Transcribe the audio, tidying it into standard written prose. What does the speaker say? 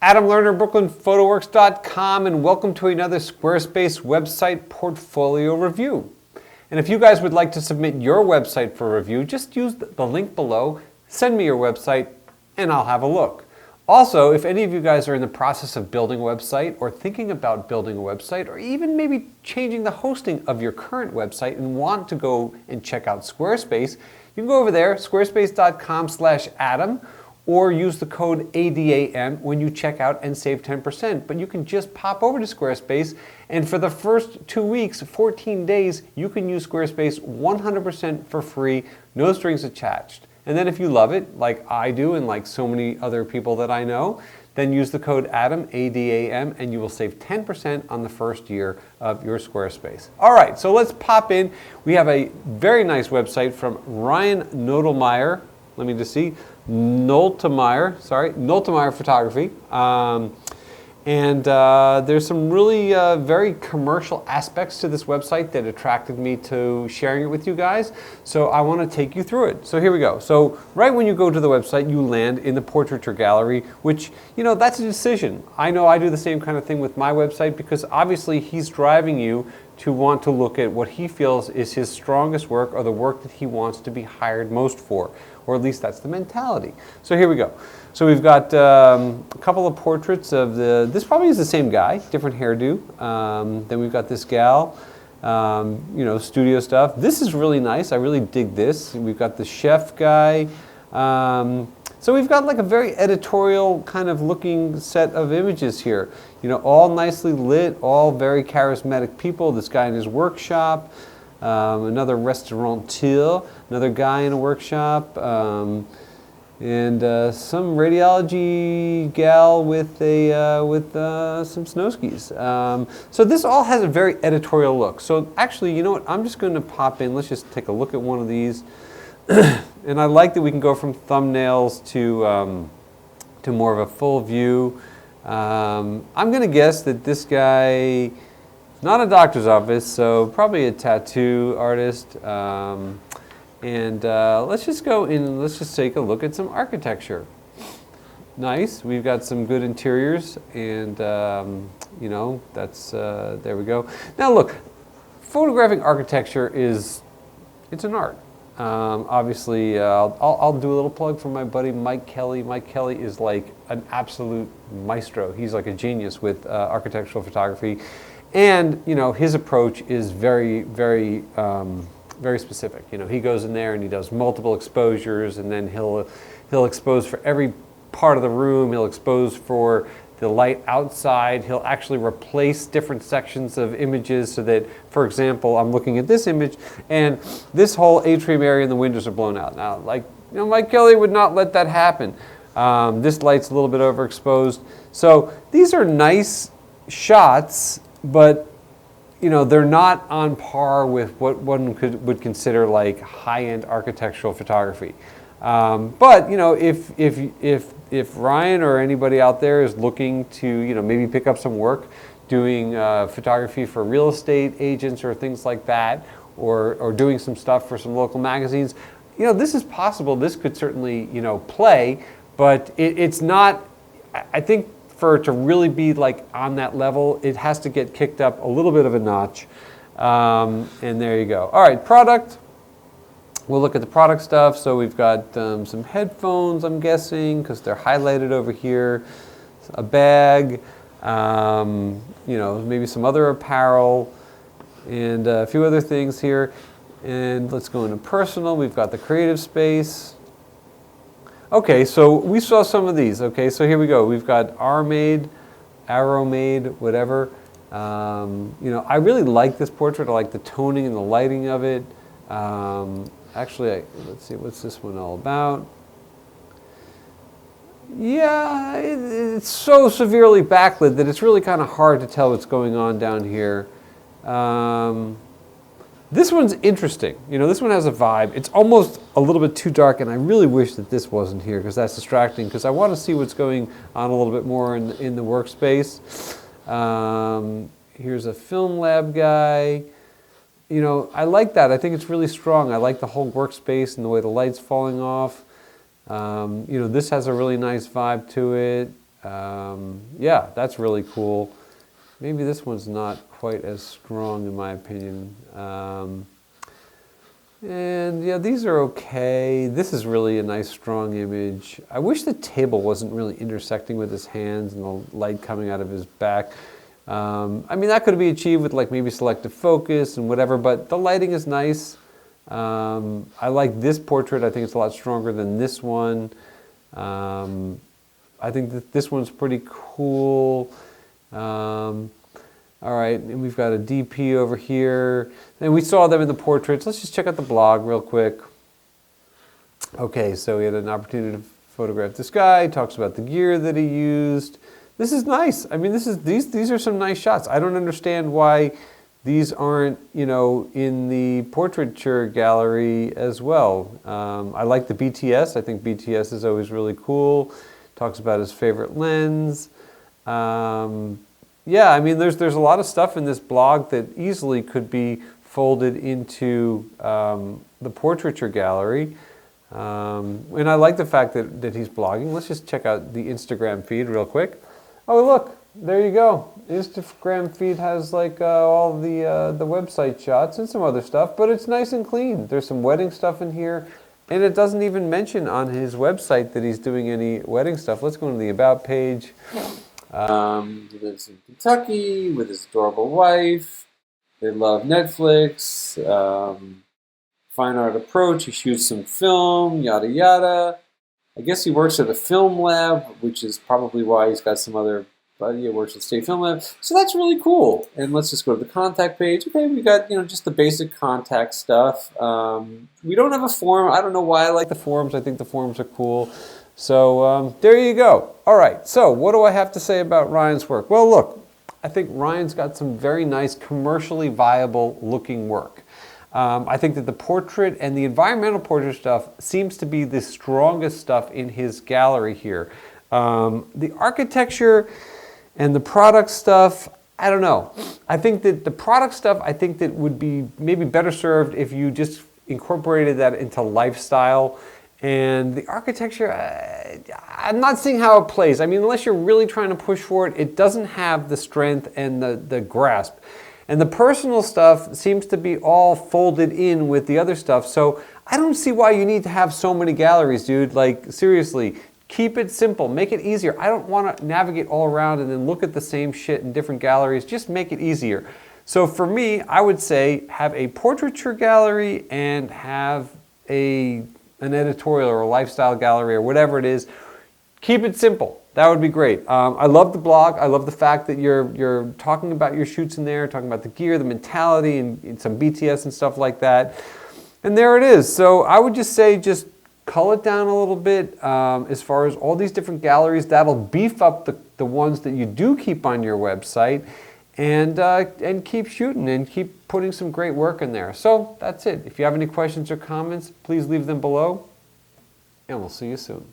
Adam Lerner, BrooklynPhotoworks.com, and welcome to another Squarespace website portfolio review. And if you guys would like to submit your website for review, just use the link below, send me your website, and I'll have a look. Also, if any of you guys are in the process of building a website or thinking about building a website or even maybe changing the hosting of your current website and want to go and check out Squarespace, you can go over there, squarespace.com/Adam, or use the code ADAM when you check out and save 10%. But you can just pop over to Squarespace, and for the first 2 weeks, 14 days, you can use Squarespace 100% for free, no strings attached. And then if you love it, like I do and like so many other people that I know, then use the code ADAM, ADAM, and you will save 10% on the first year of your Squarespace. All right, so let's pop in. We have a very nice website from Ryan Nodelmeyer. Let me just see. Noltemeyer Photography. There's some really very commercial aspects to this website that attracted me to sharing it with you guys. So I want to take you through it. So here we go. So right when you go to the website, you land in the portraiture gallery, which, you know, that's a decision. I know I do the same kind of thing with my website because obviously he's driving you to want to look at what he feels is his strongest work or the work that he wants to be hired most for, or at least that's the mentality. So here we go. So we've got a couple of portraits of this probably is the same guy, different hairdo. Then we've got this gal, you know, studio stuff. This is really nice. I really dig this. We've got the chef guy. So we've got like a very editorial kind of looking set of images here. You know, all nicely lit, all very charismatic people. This guy in his workshop, another restaurateur, another guy in a workshop, and some radiology gal with some snow skis. So this all has a very editorial look. So actually, you know what? I'm just going to pop in. Let's just take a look at one of these. And I like that we can go from thumbnails to more of a full view. I'm going to guess that this guy is not a doctor's office, so probably a tattoo artist. Let's just go in and let's just take a look at some architecture. Nice. We've got some good interiors, and you know, that's there we go. Now look, photographing architecture it's an art. Obviously, I'll do a little plug for my buddy Mike Kelly. Mike Kelly is like an absolute maestro. He's like a genius with architectural photography, and you know, his approach is very, very, very specific. You know, he goes in there and he does multiple exposures, and then he'll expose for every part of the room. He'll expose for the light outside. He'll actually replace different sections of images so that, for example, I'm looking at this image and this whole atrium area and the windows are blown out. Now, like, you know, Mike Kelly would not let that happen. This light's a little bit overexposed. So these are nice shots, but you know, they're not on par with what one would consider like high-end architectural photography. But you know, if Ryan or anybody out there is looking to, you know, maybe pick up some work doing photography for real estate agents or things like that, or doing some stuff for some local magazines, you know, this is possible. This could certainly, you know, play, but it's not. I think for it to really be like on that level, it has to get kicked up a little bit of a notch. And there you go. All right, product. We'll look at the product stuff. So we've got some headphones, I'm guessing, because they're highlighted over here. A bag, you know, maybe some other apparel, and a few other things here. And let's go into personal. We've got the creative space. Okay, so we saw some of these. Okay, so here we go. We've got R-Made, Arrow-Made, whatever. You know, I really like this portrait. I like the toning and the lighting of it. Actually, let's see, what's this one all about? Yeah, it's so severely backlit that it's really kind of hard to tell what's going on down here. This one's interesting. You know, this one has a vibe. It's almost a little bit too dark, and I really wish that this wasn't here because that's distracting, because I want to see what's going on a little bit more in the workspace. Here's a film lab guy. You know, I like that. I think it's really strong. I like the whole workspace and the way the light's falling off. You know, this has a really nice vibe to it. Yeah, that's really cool. Maybe this one's not quite as strong in my opinion. And yeah, these are okay. This is really a nice strong image. I wish the table wasn't really intersecting with his hands and the light coming out of his back. I mean, that could be achieved with like maybe selective focus and whatever, but the lighting is nice. I like this portrait. I think it's a lot stronger than this one. I think that this one's pretty cool. All right, and we've got a DP over here. And we saw them in the portraits. Let's just check out the blog real quick. Okay, so he had an opportunity to photograph this guy. Talks about the gear that he used. This is nice. I mean, these are some nice shots. I don't understand why these aren't, you know, in the portraiture gallery as well. I like the BTS. I think BTS is always really cool. Talks about his favorite lens. Yeah, I mean, there's a lot of stuff in this blog that easily could be folded into the portraiture gallery. And I like the fact that he's blogging. Let's just check out the Instagram feed real quick. Oh, look, there you go. Instagram feed has like all the website shots and some other stuff, but it's nice and clean. There's some wedding stuff in here, and it doesn't even mention on his website that he's doing any wedding stuff. Let's go to the About page. He lives in Kentucky with his adorable wife. They love Netflix. Fine art approach. He shoots some film, yada yada. I guess he works at a film lab, which is probably why he's got some other buddy who works at State Film Lab. So that's really cool. And let's just go to the contact page. Okay, we got, you know, just the basic contact stuff. We don't have a forum. I don't know why I like the forums. I think the forums are cool. So there you go. All right, so what do I have to say about Ryan's work? Well, look, I think Ryan's got some very nice commercially viable looking work. I think that the portrait and the environmental portrait stuff seems to be the strongest stuff in his gallery here. The architecture and the product stuff, I don't know. I think that the product stuff, I think that would be maybe better served if you just incorporated that into lifestyle. And the architecture, I'm not seeing how it plays. I mean, unless you're really trying to push for it, it doesn't have the strength and the grasp. And the personal stuff seems to be all folded in with the other stuff. So I don't see why you need to have so many galleries, dude. Like, seriously, keep it simple. Make it easier. I don't want to navigate all around and then look at the same shit in different galleries. Just make it easier. So for me, I would say have a portraiture gallery and have an editorial or a lifestyle gallery or whatever it is. Keep it simple. That would be great. I love the blog. I love the fact that you're talking about your shoots in there, talking about the gear, the mentality, and some BTS and stuff like that. And there it is. So I would just say just cull it down a little bit as far as all these different galleries. That'll beef up the ones that you do keep on your website, and keep shooting and keep putting some great work in there. So that's it. If you have any questions or comments, please leave them below, and we'll see you soon.